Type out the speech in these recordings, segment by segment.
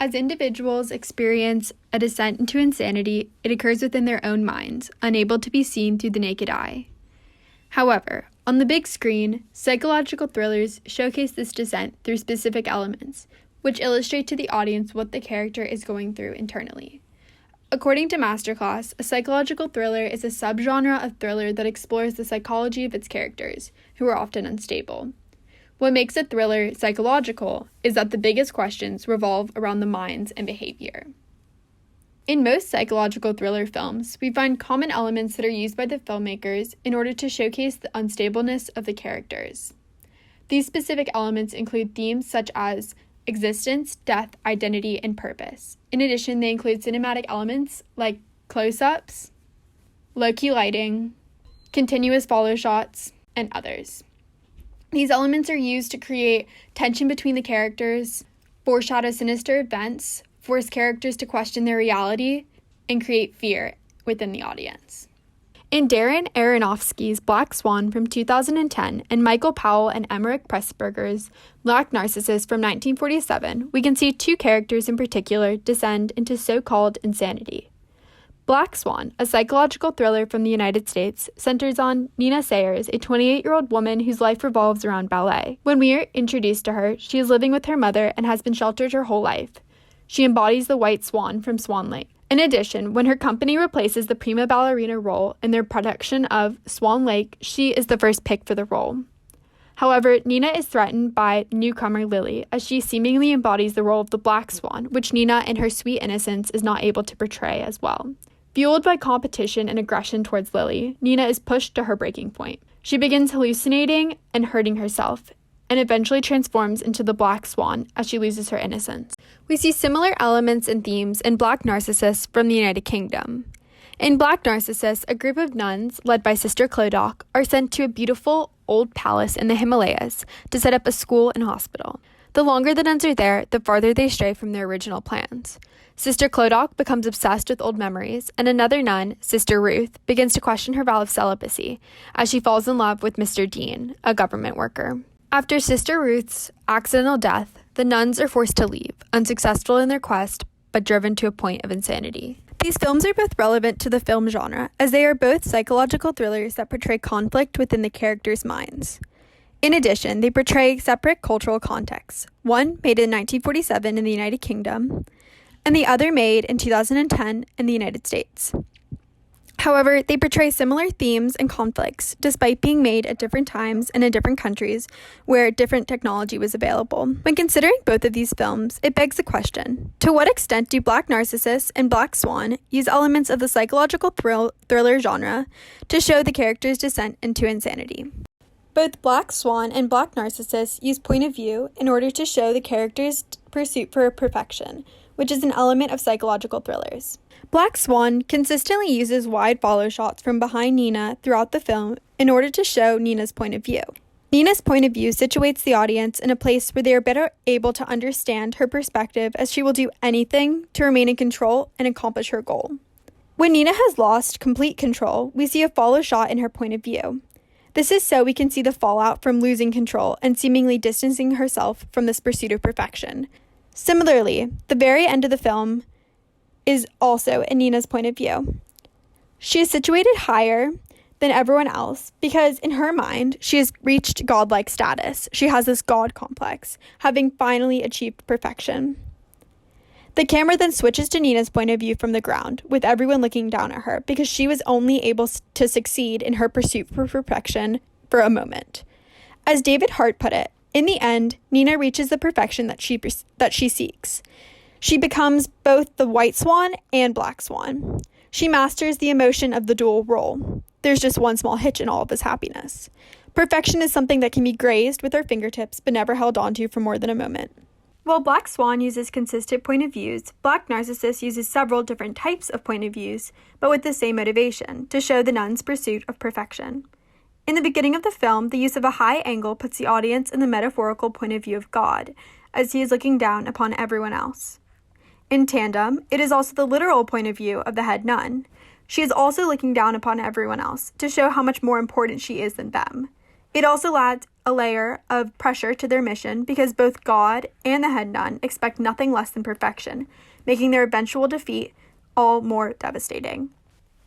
As individuals experience a descent into insanity, it occurs within their own minds, unable to be seen through the naked eye. However, on the big screen, psychological thrillers showcase this descent through specific elements, which illustrate to the audience what the character is going through internally. According to Masterclass, a psychological thriller is a subgenre of thriller that explores the psychology of its characters, who are often unstable. What makes a thriller psychological is that the biggest questions revolve around the minds and behavior. In most psychological thriller films, we find common elements that are used by the filmmakers in order to showcase the unstableness of the characters. These specific elements include themes such as existence, death, identity, and purpose. In addition, they include cinematic elements like close-ups, low-key lighting, continuous follow shots, and others. These elements are used to create tension between the characters, foreshadow sinister events, force characters to question their reality, and create fear within the audience. In Darren Aronofsky's Black Swan from 2010 and Michael Powell and Emmerich Pressburger's Black Narcissus from 1947, we can see two characters in particular descend into so-called insanity. Black Swan, a psychological thriller from the United States, centers on Nina Sayers, a 28-year-old woman whose life revolves around ballet. When we are introduced to her, she is living with her mother and has been sheltered her whole life. She embodies the white swan from Swan Lake. In addition, when her company replaces the prima ballerina role in their production of Swan Lake, she is the first pick for the role. However, Nina is threatened by newcomer Lily, as she seemingly embodies the role of the Black Swan, which Nina, in her sweet innocence, is not able to portray as well. Fueled by competition and aggression towards Lily, Nina is pushed to her breaking point. She begins hallucinating and hurting herself, and eventually transforms into the Black Swan as she loses her innocence. We see similar elements and themes in Black Narcissus from the United Kingdom. In Black Narcissus, a group of nuns, led by Sister Clodagh, are sent to a beautiful old palace in the Himalayas to set up a school and hospital. The longer the nuns are there, the farther they stray from their original plans. Sister Clodagh becomes obsessed with old memories, and another nun, Sister Ruth, begins to question her vow of celibacy as she falls in love with Mr. Dean, a government worker. After Sister Ruth's accidental death, the nuns are forced to leave, unsuccessful in their quest, but driven to a point of insanity. These films are both relevant to the film genre, as they are both psychological thrillers that portray conflict within the characters' minds. In addition, they portray separate cultural contexts, one made in 1947 in the United Kingdom, and the other made in 2010 in the United States. However, they portray similar themes and conflicts, despite being made at different times and in different countries where different technology was available. When considering both of these films, it begs the question, to what extent do Black Narcissus and Black Swan use elements of the psychological thriller genre to show the character's descent into insanity? Both Black Swan and Black Narcissus use point of view in order to show the character's pursuit for perfection, which is an element of psychological thrillers. Black Swan consistently uses wide follow shots from behind Nina throughout the film in order to show Nina's point of view. Nina's point of view situates the audience in a place where they are better able to understand her perspective, as she will do anything to remain in control and accomplish her goal. When Nina has lost complete control, we see a follow shot in her point of view. This is so we can see the fallout from losing control and seemingly distancing herself from this pursuit of perfection. Similarly, the very end of the film is also in Nina's point of view. She is situated higher than everyone else because in her mind, she has reached godlike status. She has this god complex, having finally achieved perfection. The camera then switches to Nina's point of view from the ground, with everyone looking down at her because she was only able to succeed in her pursuit for perfection for a moment. As David Hart put it, in the end, Nina reaches the perfection that she seeks. She becomes both the white swan and black swan. She masters the emotion of the dual role. There's just one small hitch in all of this happiness. Perfection is something that can be grazed with our fingertips but never held onto for more than a moment. While Black Swan uses consistent point of views, Black Narcissus uses several different types of point of views, but with the same motivation, to show the nun's pursuit of perfection. In the beginning of the film, the use of a high angle puts the audience in the metaphorical point of view of God, as he is looking down upon everyone else. In tandem, it is also the literal point of view of the head nun. She is also looking down upon everyone else, to show how much more important she is than them. It also a layer of pressure to their mission because both God and the head nun expect nothing less than perfection, making their eventual defeat all more devastating.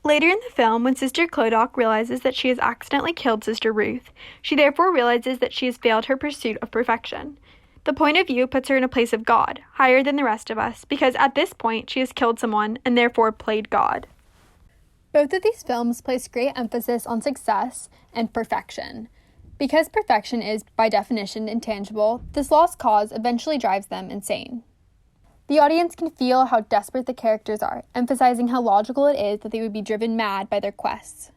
Later in the film, when Sister Clodagh realizes that she has accidentally killed Sister Ruth, she therefore realizes that she has failed her pursuit of perfection. The point of view puts her in a place of God, higher than the rest of us, because at this point she has killed someone and therefore played God. Both of these films place great emphasis on success and perfection. Because perfection is, by definition, intangible, this lost cause eventually drives them insane. The audience can feel how desperate the characters are, emphasizing how logical it is that they would be driven mad by their quests.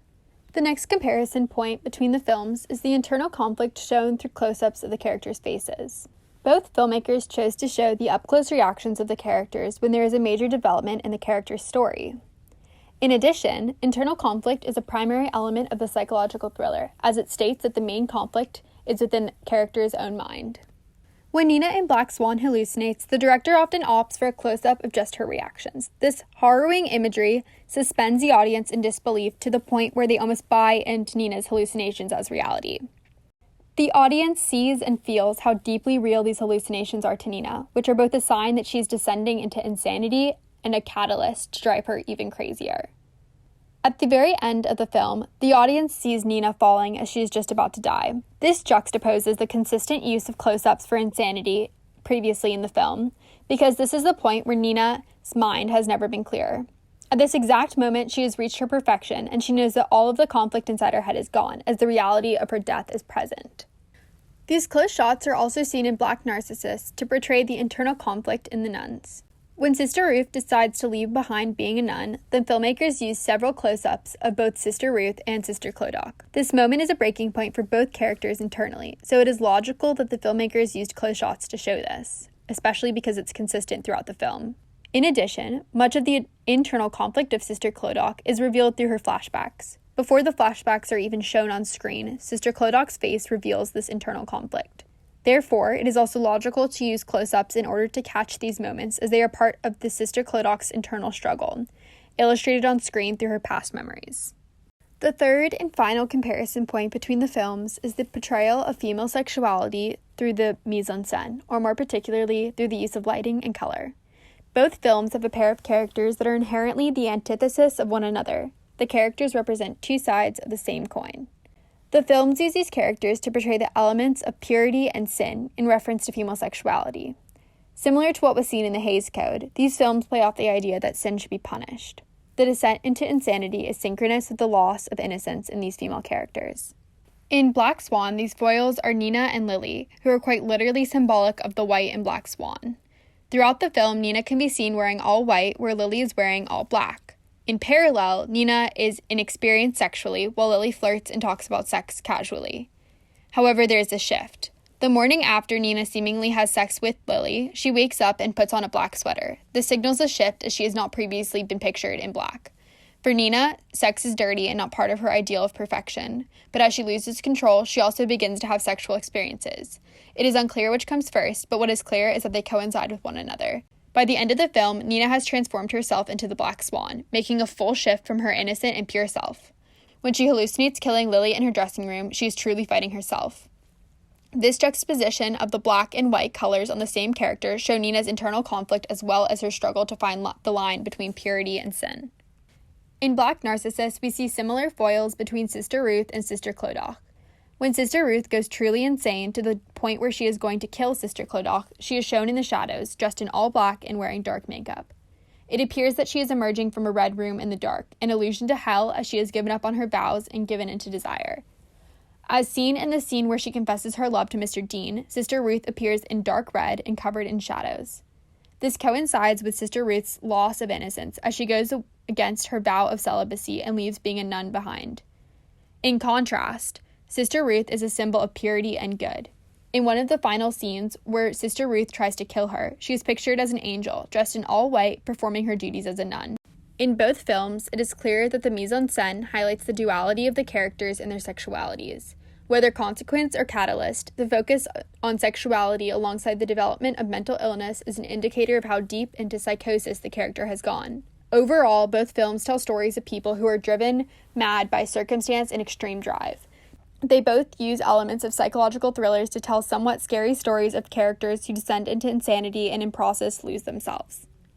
The next comparison point between the films is the internal conflict shown through close-ups of the characters' faces. Both filmmakers chose to show the up-close reactions of the characters when there is a major development in the character's story. In addition, internal conflict is a primary element of the psychological thriller, as it states that the main conflict is within the character's own mind. When Nina in Black Swan hallucinates, the director often opts for a close-up of just her reactions. This harrowing imagery suspends the audience in disbelief to the point where they almost buy into Nina's hallucinations as reality. The audience sees and feels how deeply real these hallucinations are to Nina, which are both a sign that she's descending into insanity and a catalyst to drive her even crazier. At the very end of the film, the audience sees Nina falling as she is just about to die. This juxtaposes the consistent use of close-ups for insanity previously in the film, because this is the point where Nina's mind has never been clearer. At this exact moment, she has reached her perfection, and she knows that all of the conflict inside her head is gone, as the reality of her death is present. These close shots are also seen in Black Narcissus to portray the internal conflict in the nuns. When Sister Ruth decides to leave behind being a nun, the filmmakers use several close-ups of both Sister Ruth and Sister Clodagh. This moment is a breaking point for both characters internally, so it is logical that the filmmakers used close shots to show this, especially because it's consistent throughout the film. In addition, much of the internal conflict of Sister Clodagh is revealed through her flashbacks. Before the flashbacks are even shown on screen, Sister Clodagh's face reveals this internal conflict. Therefore, it is also logical to use close-ups in order to catch these moments, as they are part of the Sister Clodagh's internal struggle, illustrated on screen through her past memories. The third and final comparison point between the films is the portrayal of female sexuality through the mise-en-scène, or more particularly through the use of lighting and color. Both films have a pair of characters that are inherently the antithesis of one another. The characters represent two sides of the same coin. The films use these characters to portray the elements of purity and sin in reference to female sexuality. Similar to what was seen in the Hays Code, these films play off the idea that sin should be punished. The descent into insanity is synchronous with the loss of innocence in these female characters. In Black Swan, these foils are Nina and Lily, who are quite literally symbolic of the white and black swan. Throughout the film, Nina can be seen wearing all white, where Lily is wearing all black. In parallel, Nina is inexperienced sexually, while Lily flirts and talks about sex casually. However, there is a shift. The morning after Nina seemingly has sex with Lily, she wakes up and puts on a black sweater. This signals a shift, as she has not previously been pictured in black. For Nina, sex is dirty and not part of her ideal of perfection, but as she loses control, she also begins to have sexual experiences. It is unclear which comes first, but what is clear is that they coincide with one another. By the end of the film, Nina has transformed herself into the Black Swan, making a full shift from her innocent and pure self. When she hallucinates killing Lily in her dressing room, she is truly fighting herself. This juxtaposition of the black and white colors on the same character show Nina's internal conflict as well as her struggle to find the line between purity and sin. In Black Narcissus, we see similar foils between Sister Ruth and Sister Clodagh. When Sister Ruth goes truly insane to the point where she is going to kill Sister Clodagh, she is shown in the shadows, dressed in all black and wearing dark makeup. It appears that she is emerging from a red room in the dark, an allusion to hell as she has given up on her vows and given into desire. As seen in the scene where she confesses her love to Mr. Dean, Sister Ruth appears in dark red and covered in shadows. This coincides with Sister Ruth's loss of innocence as she goes against her vow of celibacy and leaves being a nun behind. In contrast, Sister Ruth is a symbol of purity and good. In one of the final scenes, where Sister Ruth tries to kill her, she is pictured as an angel, dressed in all white, performing her duties as a nun. In both films, it is clear that the mise-en-scène highlights the duality of the characters and their sexualities. Whether consequence or catalyst, the focus on sexuality alongside the development of mental illness is an indicator of how deep into psychosis the character has gone. Overall, both films tell stories of people who are driven mad by circumstance and extreme drive. They both use elements of psychological thrillers to tell somewhat scary stories of characters who descend into insanity and in process lose themselves.